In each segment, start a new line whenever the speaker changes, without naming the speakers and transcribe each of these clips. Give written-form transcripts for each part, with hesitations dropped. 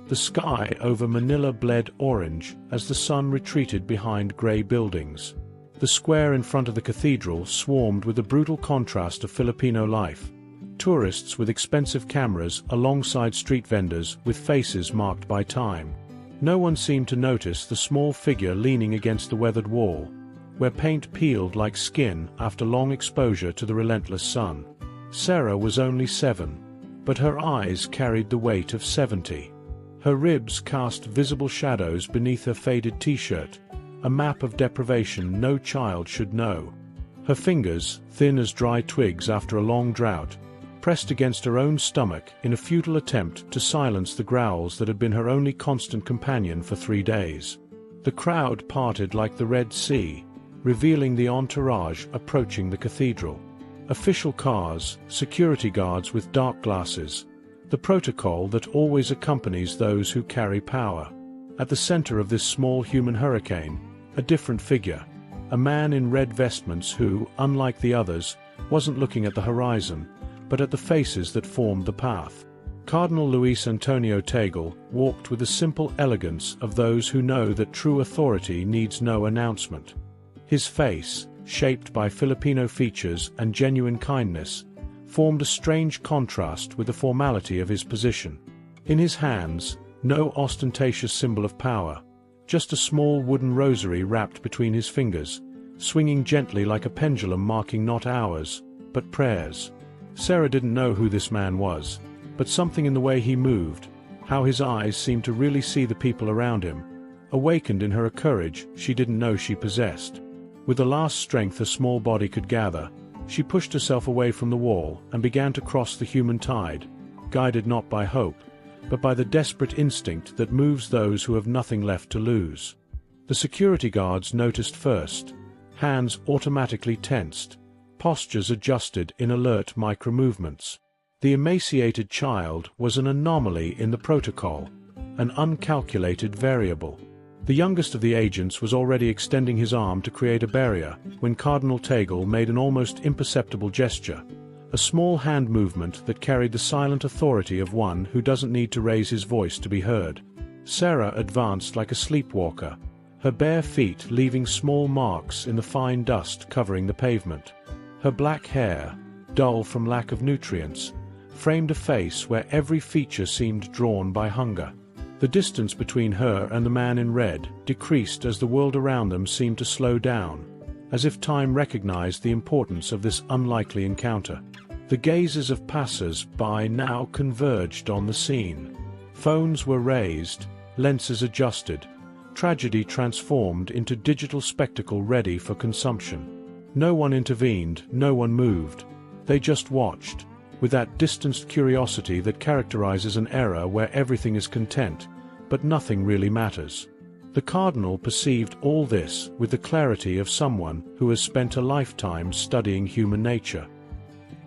The sky over Manila bled orange as the sun retreated behind grey buildings. The square in front of the cathedral swarmed with the brutal contrast of Filipino life. Tourists with expensive cameras alongside street vendors with faces marked by time. No one seemed to notice the small figure leaning against the weathered wall, where paint peeled like skin after long exposure to the relentless sun. Sarah was only 7, but her eyes carried the weight of 70. Her ribs cast visible shadows beneath her faded t-shirt, a map of deprivation no child should know. Her fingers, thin as dry twigs after a long drought, pressed against her own stomach in a futile attempt to silence the growls that had been her only constant companion for 3 days. The crowd parted like the Red Sea, revealing the entourage approaching the cathedral. Official cars, security guards with dark glasses, the protocol that always accompanies those who carry power. At the center of this small human hurricane, a different figure, a man in red vestments who, unlike the others, wasn't looking at the horizon, but at the faces that formed the path. Cardinal Luis Antonio Tagle walked with the simple elegance of those who know that true authority needs no announcement. His face, shaped by Filipino features and genuine kindness, formed a strange contrast with the formality of his position. In his hands, no ostentatious symbol of power, just a small wooden rosary wrapped between his fingers, swinging gently like a pendulum marking not hours, but prayers. Sarah didn't know who this man was, but something in the way he moved, how his eyes seemed to really see the people around him, awakened in her a courage she didn't know she possessed. With the last strength her small body could gather, she pushed herself away from the wall and began to cross the human tide, guided not by hope, but by the desperate instinct that moves those who have nothing left to lose. The security guards noticed first, hands automatically tensed, postures adjusted in alert micro-movements. The emaciated child was an anomaly in the protocol, an uncalculated variable. The youngest of the agents was already extending his arm to create a barrier when Cardinal Tagle made an almost imperceptible gesture, a small hand movement that carried the silent authority of one who doesn't need to raise his voice to be heard. Sarah advanced like a sleepwalker, her bare feet leaving small marks in the fine dust covering the pavement. Her black hair, dull from lack of nutrients, framed a face where every feature seemed drawn by hunger. The distance between her and the man in red decreased as the world around them seemed to slow down, as if time recognized the importance of this unlikely encounter. The gazes of passers-by now converged on the scene. Phones were raised, lenses adjusted, tragedy transformed into digital spectacle ready for consumption. No one intervened, no one moved. They just watched, with that distanced curiosity that characterizes an era where everything is content, but nothing really matters. The Cardinal perceived all this with the clarity of someone who has spent a lifetime studying human nature.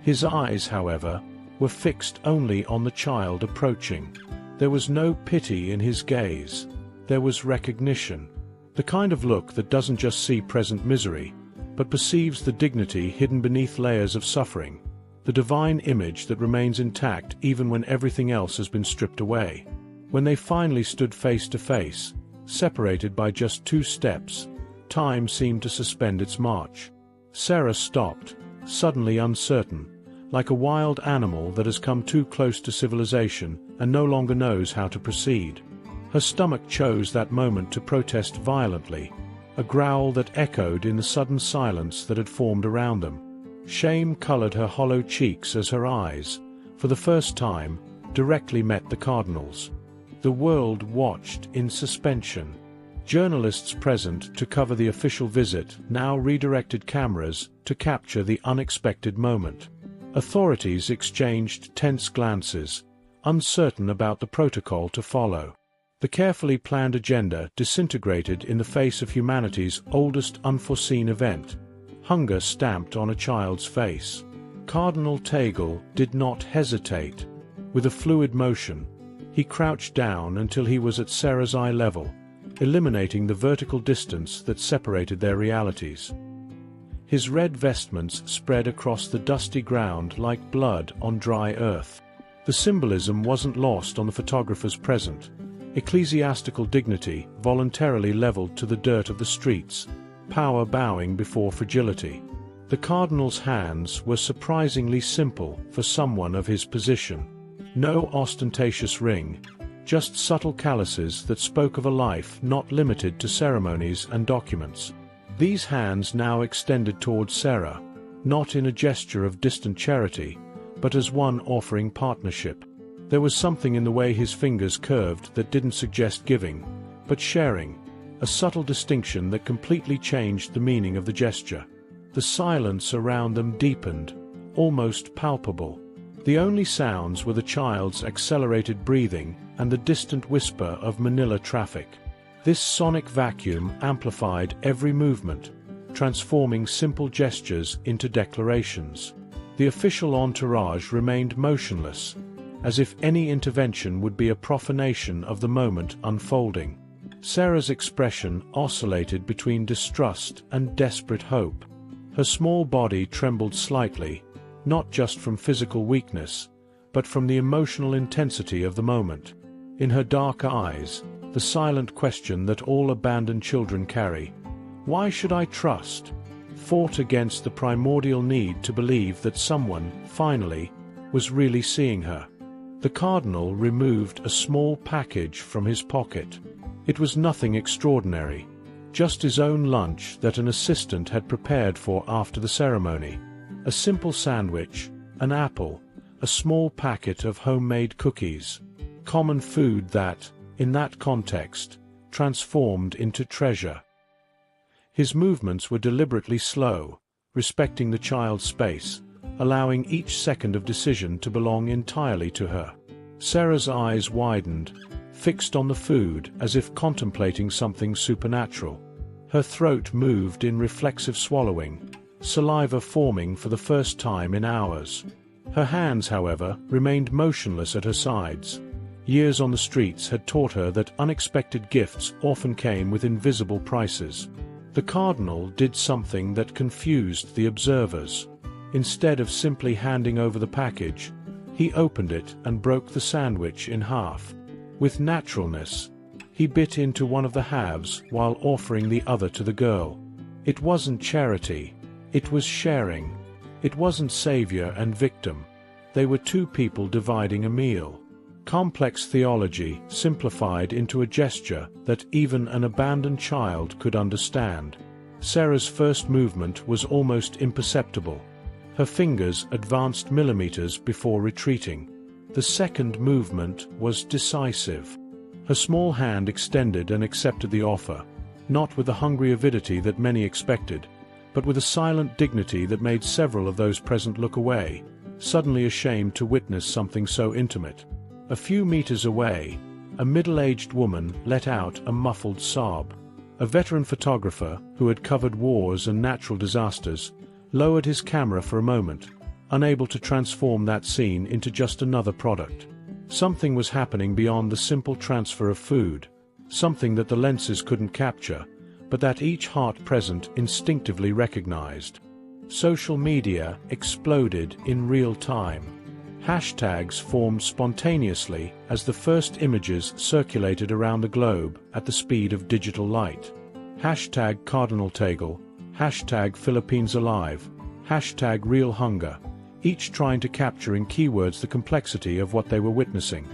His eyes, however, were fixed only on the child approaching. There was no pity in his gaze. There was recognition. The kind of look that doesn't just see present misery, but perceives the dignity hidden beneath layers of suffering, the divine image that remains intact even when everything else has been stripped away. When they finally stood face to face, separated by just 2 steps, time seemed to suspend its march. Sarah stopped, suddenly uncertain, like a wild animal that has come too close to civilization and no longer knows how to proceed. Her stomach chose that moment to protest violently, a growl that echoed in the sudden silence that had formed around them. Shame colored her hollow cheeks as her eyes, for the first time, directly met the Cardinal's. The world watched in suspension. Journalists present to cover the official visit now redirected cameras to capture the unexpected moment. Authorities exchanged tense glances, uncertain about the protocol to follow. The carefully planned agenda disintegrated in the face of humanity's oldest unforeseen event. Hunger stamped on a child's face. Cardinal Tagle did not hesitate. With a fluid motion, he crouched down until he was at Sarah's eye level, eliminating the vertical distance that separated their realities. His red vestments spread across the dusty ground like blood on dry earth. The symbolism wasn't lost on the photographers present. ecclesiastical dignity voluntarily leveled to the dirt of the streets, power bowing before fragility. The cardinal's hands were surprisingly simple for someone of his position. No ostentatious ring, just subtle calluses that spoke of a life not limited to ceremonies and documents. These hands now extended toward Sarah, not in a gesture of distant charity, but as one offering partnership. There was something in the way his fingers curved that didn't suggest giving, but sharing, a subtle distinction that completely changed the meaning of the gesture. The silence around them deepened, almost palpable. The only sounds were the child's accelerated breathing and the distant whisper of Manila traffic. This sonic vacuum amplified every movement, transforming simple gestures into declarations. The official entourage remained motionless, as if any intervention would be a profanation of the moment unfolding. Sarah's expression oscillated between distrust and desperate hope. Her small body trembled slightly, not just from physical weakness, but from the emotional intensity of the moment. In her dark eyes, the silent question that all abandoned children carry, "Why should I trust?" fought against the primordial need to believe that someone, finally, was really seeing her. The cardinal removed a small package from his pocket. It was nothing extraordinary, just his own lunch that an assistant had prepared for after the ceremony. A simple sandwich, an apple, a small packet of homemade cookies. Common food that, in that context, transformed into treasure. His movements were deliberately slow, respecting the child's space, allowing each second of decision to belong entirely to her. Sarah's eyes widened, fixed on the food as if contemplating something supernatural. Her throat moved in reflexive swallowing, saliva forming for the first time in hours. Her hands, however, remained motionless at her sides. Years on the streets had taught her that unexpected gifts often came with invisible prices. The cardinal did something that confused the observers. Instead of simply handing over the package, he opened it and broke the sandwich in half. With naturalness, he bit into one of the halves while offering the other to the girl. It wasn't charity, it was sharing. It wasn't savior and victim. They were two people dividing a meal. Complex theology simplified into a gesture that even an abandoned child could understand. Sarah's first movement was almost imperceptible. Her fingers advanced millimeters before retreating. The second movement was decisive. Her small hand extended and accepted the offer, not with the hungry avidity that many expected, but with a silent dignity that made several of those present look away, suddenly ashamed to witness something so intimate. A few meters away, a middle-aged woman let out a muffled sob. A veteran photographer, who had covered wars and natural disasters, lowered his camera for a moment, unable to transform that scene into just another product. Something was happening beyond the simple transfer of food, something that the lenses couldn't capture, but that each heart present instinctively recognized. Social media exploded in real time. Hashtags formed spontaneously as the first images circulated around the globe at the speed of digital light. Hashtag Cardinal Tagle, hashtag Philippines Alive, hashtag Real Hunger, each trying to capture in keywords the complexity of what they were witnessing.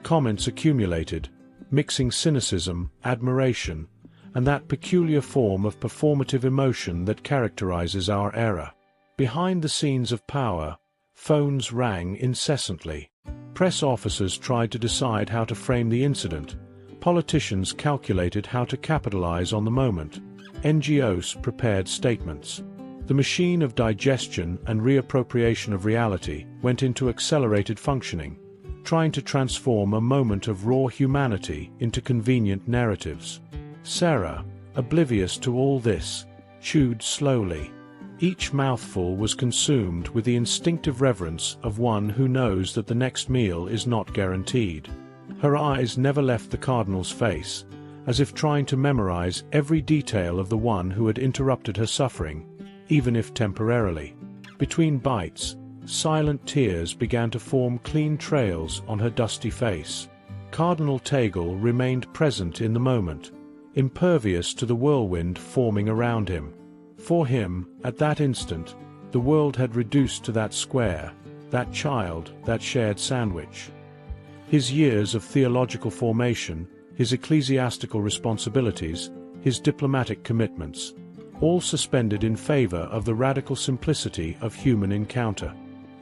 Comments accumulated, mixing cynicism, admiration, and that peculiar form of performative emotion that characterizes our era. Behind the scenes of power, phones rang incessantly. Press officers tried to decide how to frame the incident. Politicians calculated how to capitalize on the moment. NGOs prepared statements. The machine of digestion and reappropriation of reality went into accelerated functioning, trying to transform a moment of raw humanity into convenient narratives. Sarah, oblivious to all this, chewed slowly. Each mouthful was consumed with the instinctive reverence of one who knows that the next meal is not guaranteed. Her eyes never left the cardinal's face, as if trying to memorize every detail of the one who had interrupted her suffering, even if temporarily. Between bites, silent tears began to form clean trails on her dusty face. Cardinal Tagle remained present in the moment, impervious to the whirlwind forming around him. For him, at that instant, the world had reduced to that square, that child, that shared sandwich. His years of theological formation, his ecclesiastical responsibilities, his diplomatic commitments, all suspended in favor of the radical simplicity of human encounter.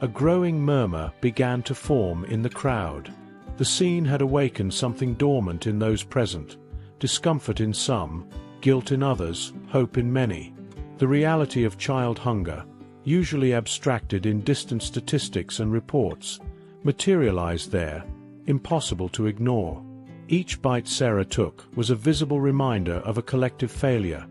A growing murmur began to form in the crowd. The scene had awakened something dormant in those present, discomfort in some, guilt in others, hope in many. The reality of child hunger, usually abstracted in distant statistics and reports, materialized there, impossible to ignore. Each bite Sarah took was a visible reminder of a collective failure,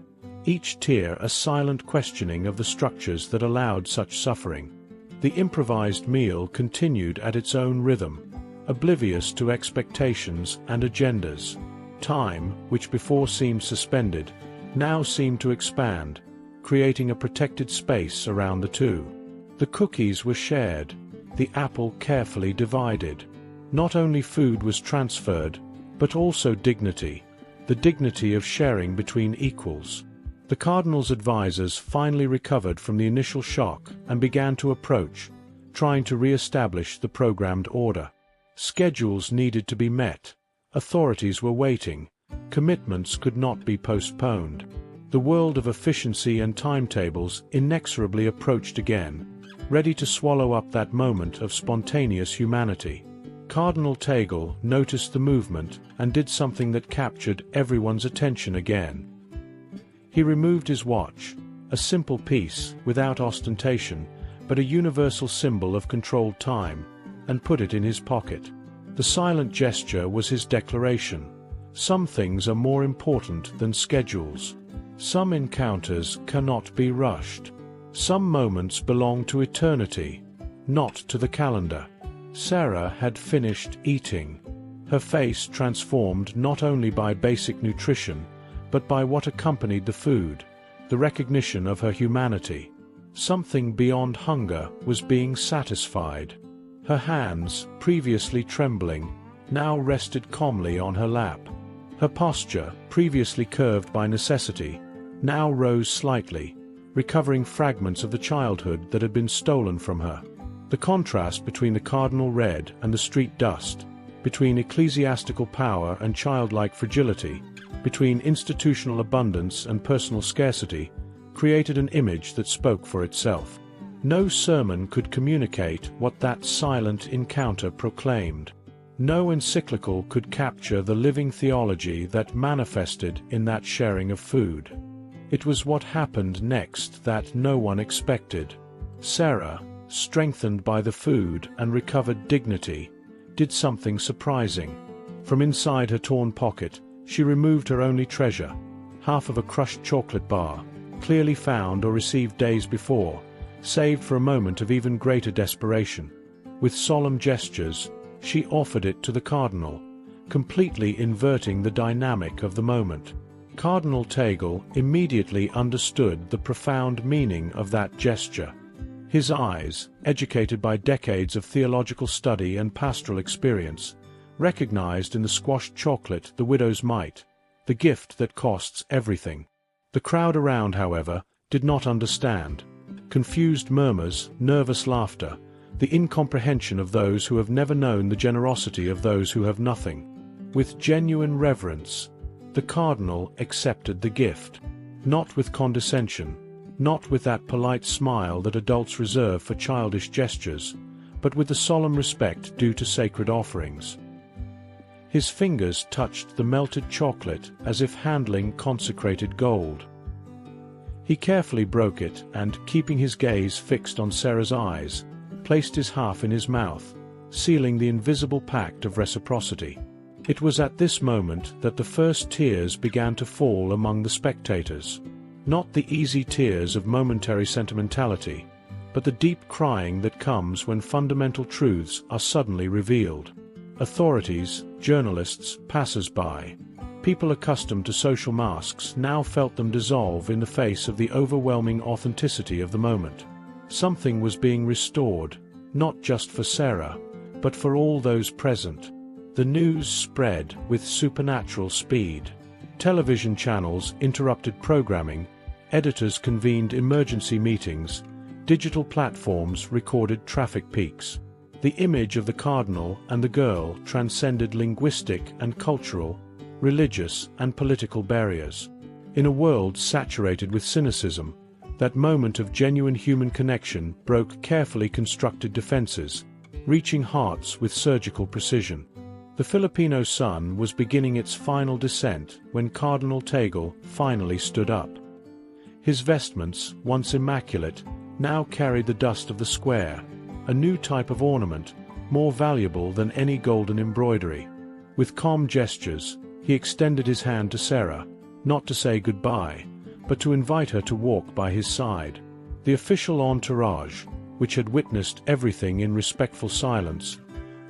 each tear a silent questioning of the structures that allowed such suffering. The improvised meal continued at its own rhythm, oblivious to expectations and agendas. Time, which before seemed suspended, now seemed to expand, creating a protected space around the two. The cookies were shared, the apple carefully divided. Not only food was transferred, but also dignity, the dignity of sharing between equals. The Cardinal's advisors finally recovered from the initial shock and began to approach, trying to re-establish the programmed order. Schedules needed to be met, authorities were waiting, commitments could not be postponed. The world of efficiency and timetables inexorably approached again, ready to swallow up that moment of spontaneous humanity. Cardinal Tagle noticed the movement and did something that captured everyone's attention again. He removed his watch, a simple piece, without ostentation, but a universal symbol of controlled time, and put it in his pocket. The silent gesture was his declaration. Some things are more important than schedules. Some encounters cannot be rushed. Some moments belong to eternity, not to the calendar. Sarah had finished eating. Her face transformed not only by basic nutrition, but by what accompanied the food, the recognition of her humanity. Something beyond hunger was being satisfied. Her hands, previously trembling, now rested calmly on her lap. Her posture, previously curved by necessity, now rose slightly, recovering fragments of the childhood that had been stolen from her. The contrast between the cardinal red and the street dust, between ecclesiastical power and childlike fragility, between institutional abundance and personal scarcity, created an image that spoke for itself. No sermon could communicate what that silent encounter proclaimed. No encyclical could capture the living theology that manifested in that sharing of food. It was what happened next that no one expected. Sarah, strengthened by the food and recovered dignity, did something surprising. From inside her torn pocket, she removed her only treasure, half of a crushed chocolate bar, clearly found or received days before, saved for a moment of even greater desperation. With solemn gestures, she offered it to the cardinal, completely inverting the dynamic of the moment. Cardinal Tagle immediately understood the profound meaning of that gesture. His eyes, educated by decades of theological study and pastoral experience, recognized in the squashed chocolate the widow's mite, the gift that costs everything. The crowd around, however, did not understand. Confused murmurs, nervous laughter, the incomprehension of those who have never known the generosity of those who have nothing. With genuine reverence, the cardinal accepted the gift, not with condescension, not with that polite smile that adults reserve for childish gestures, but with the solemn respect due to sacred offerings. His fingers touched the melted chocolate as if handling consecrated gold. He carefully broke it and, keeping his gaze fixed on Sarah's eyes, placed his half in his mouth, sealing the invisible pact of reciprocity. It was at this moment that the first tears began to fall among the spectators. Not the easy tears of momentary sentimentality, but the deep crying that comes when fundamental truths are suddenly revealed. Authorities, journalists, passers-by, people accustomed to social masks now felt them dissolve in the face of the overwhelming authenticity of the moment. Something was being restored, not just for Sarah, but for all those present. The news spread with supernatural speed. Television channels interrupted programming, editors convened emergency meetings, digital platforms recorded traffic peaks. The image of the cardinal and the girl transcended linguistic and cultural, religious and political barriers. In a world saturated with cynicism, that moment of genuine human connection broke carefully constructed defenses, reaching hearts with surgical precision. The Filipino sun was beginning its final descent when Cardinal Tagle finally stood up. His vestments, once immaculate, now carried the dust of the square, a new type of ornament, more valuable than any golden embroidery. With calm gestures, he extended his hand to Sarah, not to say goodbye, but to invite her to walk by his side. The official entourage, which had witnessed everything in respectful silence,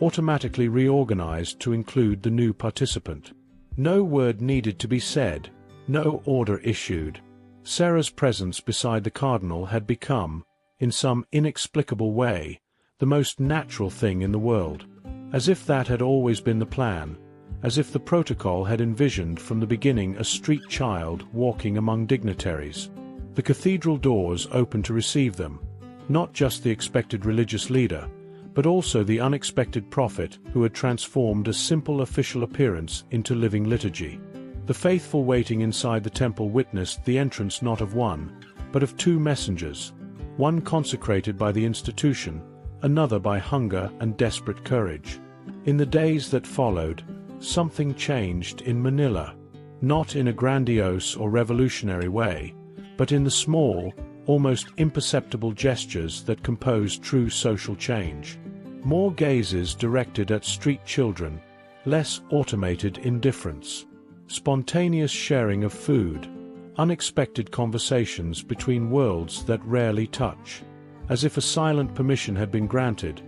automatically reorganized to include the new participant. No word needed to be said, no order issued. Sarah's presence beside the cardinal had become, in some inexplicable way, the most natural thing in the world. As if that had always been the plan, as if the protocol had envisioned from the beginning a street child walking among dignitaries. The cathedral doors opened to receive them, not just the expected religious leader, but also the unexpected prophet who had transformed a simple official appearance into living liturgy. The faithful waiting inside the temple witnessed the entrance not of one, but of two messengers, one consecrated by the institution, another by hunger and desperate courage. In the days that followed, something changed in Manila, not in a grandiose or revolutionary way, but in the small, almost imperceptible gestures that compose true social change. More gazes directed at street children, less automated indifference. Spontaneous sharing of food, unexpected conversations between worlds that rarely touch, as if a silent permission had been granted,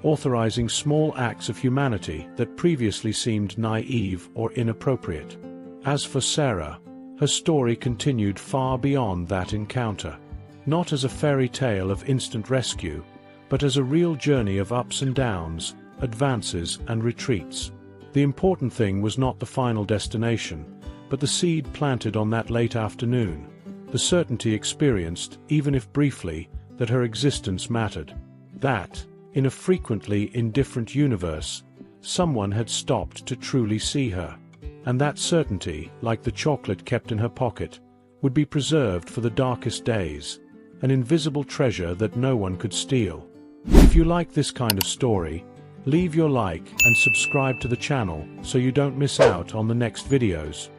authorizing small acts of humanity that previously seemed naive or inappropriate. As for Sarah, her story continued far beyond that encounter, not as a fairy tale of instant rescue, but as a real journey of ups and downs, advances and retreats. The important thing was not the final destination, but the seed planted on that late afternoon, the certainty experienced, even if briefly, that her existence mattered. That, in a frequently indifferent universe, someone had stopped to truly see her. And that certainty, like the chocolate kept in her pocket, would be preserved for the darkest days, an invisible treasure that no one could steal. If you like this kind of story, leave your like and subscribe to the channel so you don't miss out on the next videos.